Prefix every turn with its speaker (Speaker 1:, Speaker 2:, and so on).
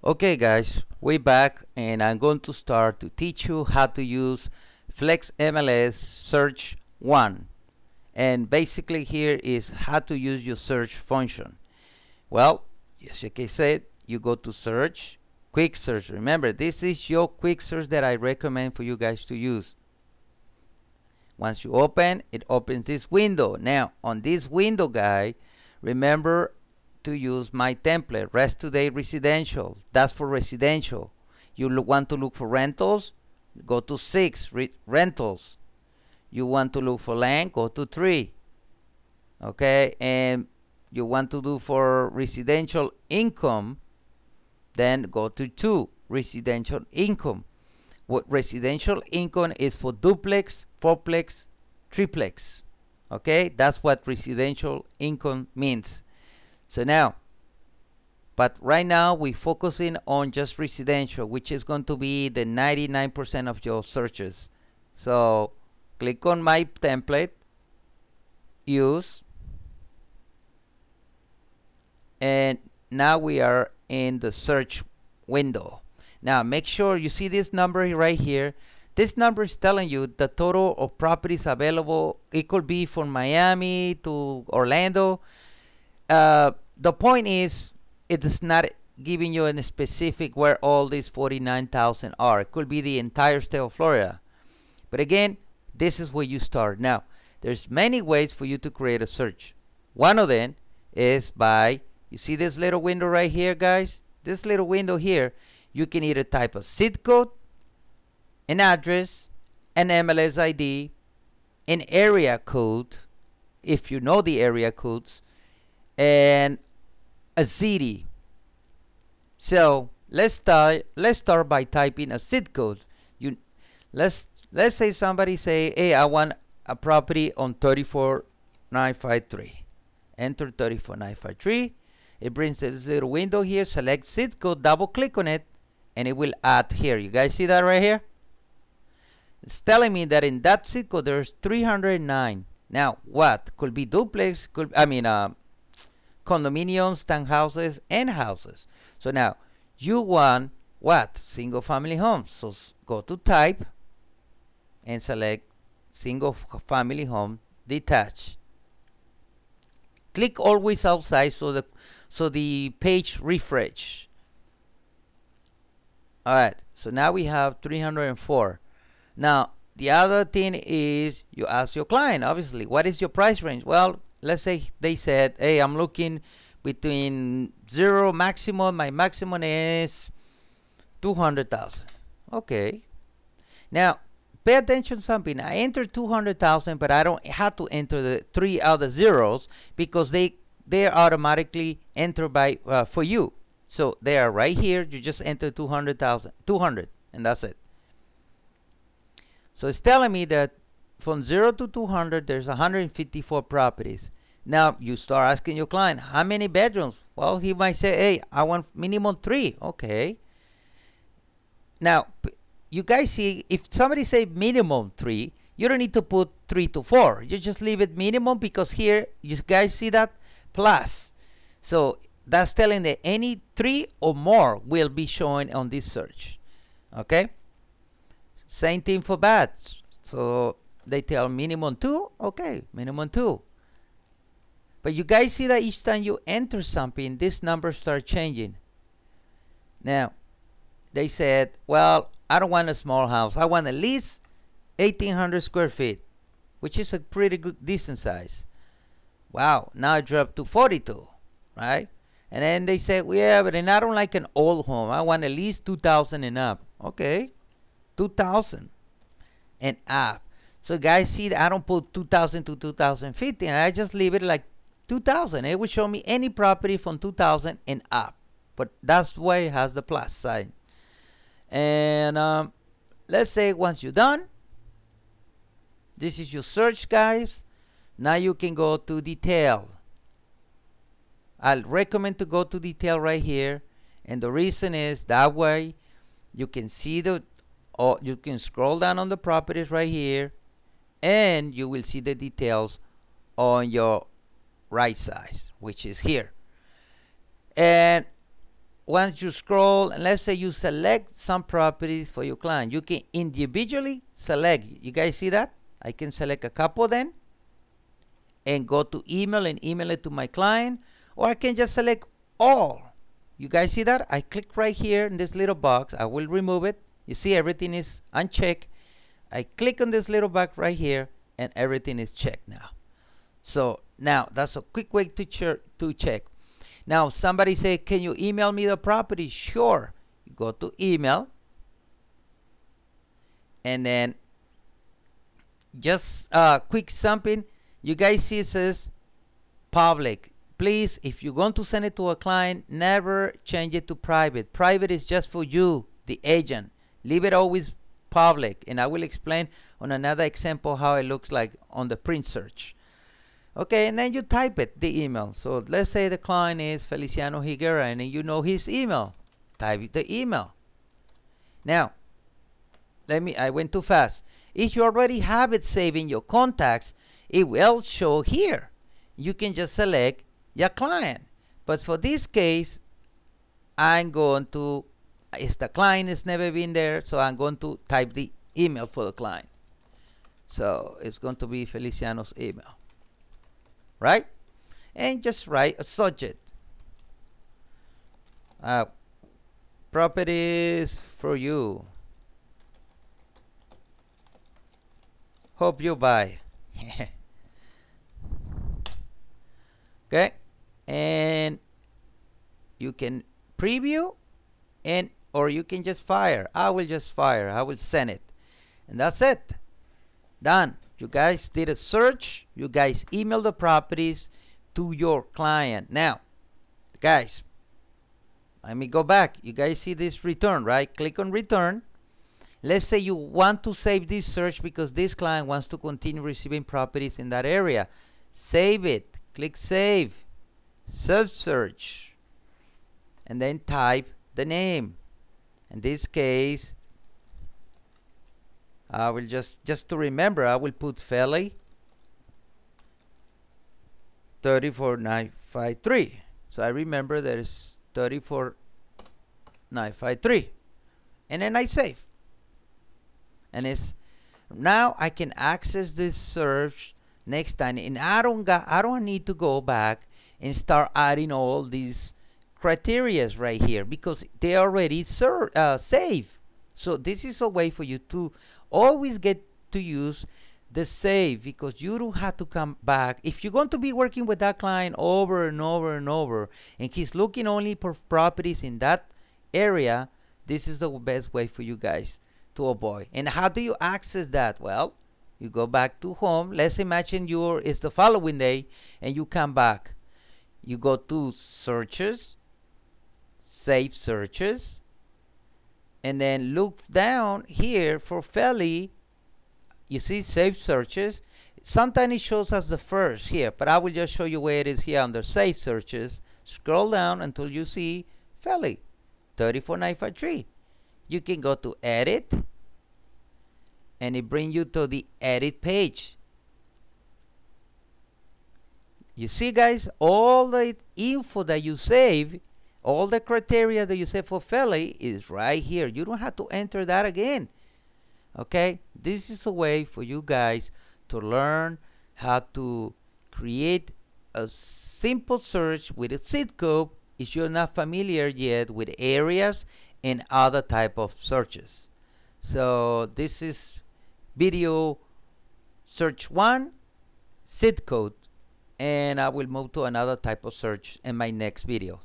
Speaker 1: Okay guys, we're back and I'm going to start to teach you how to use Flexmls search 1. And basically here is how to use your search function. Well, as I said, you go to search, quick search. Remember, this is your quick search that I recommend for you guys to use. Once you open, it opens this window. Now, on this window, guy, remember to use my template, rest today residential. That's for residential. You want to look for rentals, go to 6, rentals. You want to look for land, go to 3. Okay, and you want to do for residential income, then go to 2, residential income. What residential income is for duplex, fourplex, triplex. Okay, that's what residential income means. So now, but right now we're focusing on just residential, which is going to be the 99% of your searches. So click on my template, use, and now we are in the search window. Now make sure you see this number right here. This number is telling you the total of properties available. It could be from Miami to Orlando. The point is, it is not giving you a specific where all these 49,000 are. It could be the entire state of Florida. But again, this is where you start. Now, there's many ways for you to create a search. One of them is by, you see this little window right here, guys? This little window here, you can either type a zip code, an address, an MLS ID, an area code, if you know the area codes, and a city. So let's start by typing a zip code. Let's say somebody say, hey, I want a property on 34953. Enter 34953. It brings this little window here. Select zip code, double click on it, and it will add here. You guys see that right here? It's telling me that in that zip code there's 309. Now what? Could be duplex, condominiums, townhouses, and houses. So now you want what? Single family homes. So go to type and select single family home detached. Click always outside so the page refresh. Alright, so now we have 304. Now the other thing is you ask your client, obviously, what is your price range? Well, let's say they said, hey, I'm looking between 0 maximum. My maximum is 200,000. Okay. Now, pay attention to something. I entered 200,000, but I don't have to enter the 3 other zeros because they are automatically entered by for you. So they are right here. You just enter 200,000, 200, and that's it. So it's telling me that from 0 to 200, there's 154 properties. Now you start asking your client, how many bedrooms? Well, he might say, hey, I want minimum 3. Okay. Now, you guys see, if somebody say minimum 3, you don't need to put 3 to 4. You just leave it minimum because here, you guys see that? Plus. So that's telling that any 3 or more will be showing on this search. Okay. Same thing for beds. So they tell minimum 2. Okay, minimum 2. But you guys see that each time you enter something, this number starts changing. Now, they said, well, I don't want a small house. I want at least 1,800 square feet, which is a pretty good decent size. Wow, now it dropped to 42, right? And then they said, well, yeah, but then I don't like an old home. I want at least 2,000 and up. Okay, 2,000 and up. So guys see that I don't put 2,000 to 2,050, and I just leave it like 2,000. It will show me any property from 2,000 and up. But that's why it has the plus sign. And let's say once you're done, this is your search, guys. Now you can go to detail. I'll recommend to go to detail right here. And the reason is that way you can see you can scroll down on the properties right here, and you will see the details on your right side, which is here. And once you scroll, and let's say you select some properties for your client, you can individually select. You guys see that? I can select a couple then and go to email and email it to my client, or I can just select all. You guys see that? I click right here in this little box. I will remove it. You see everything is unchecked. I click on this little box right here and everything is checked now. So now that's a quick way to check. Now somebody say, can you email me the property? Sure. You go to email and then just quick something. You guys see it says public. Please, if you're going to send it to a client, never change it to private. Private is just for you, the agent. Leave it always public, and I will explain on another example how it looks like on the print search. Okay, and then you type it, the email. So let's say the client is Feliciano Higuera, and you know his email. Type the email. Now, I went too fast. If you already have it saved in your contacts, it will show here. You can just select your client. But for this case, I'm going to, if the client has never been there, so I'm going to type the email for the client. So it's going to be Feliciano's email. Right? And just write a subject. Properties for you. Hope you buy. Okay, and you can preview or you can just fire. I will just fire. I will send it, and that's it. Done. You guys did a search. You guys email the properties to your client. Now, guys, let me go back. You guys see this return, right? Click on return. Let's say you want to save this search because this client wants to continue receiving properties in that area. Save it. Click save. Save search. And then type the name. In this case, I will just to remember, I will put Feli 34953. So I remember there is 34953. And then I save. And it's now I can access this search next time, and I don't need to go back and start adding all these criterias right here because they already save. So this is a way for you to always get to use the save, because you don't have to come back. If you're going to be working with that client over and over and over, and he's looking only for properties in that area, this is the best way for you guys to avoid. And how do you access that? Well, you go back to home. Let's imagine it's the following day and you come back. You go to searches, save searches, and then look down here for Feli. You see save searches. Sometimes it shows us the first here, but I will just show you where it is here under save searches. Scroll down until you see Feli 34953. You can go to edit, and it brings you to the edit page. You see, guys, all the info that you save, all the criteria that you save for Feli is right here. You don't have to enter that again. Okay, this is a way for you guys to learn how to create a simple search with a zip code if you're not familiar yet with areas and other type of searches. So this is video search 1, zip code, and I will move to another type of search in my next video.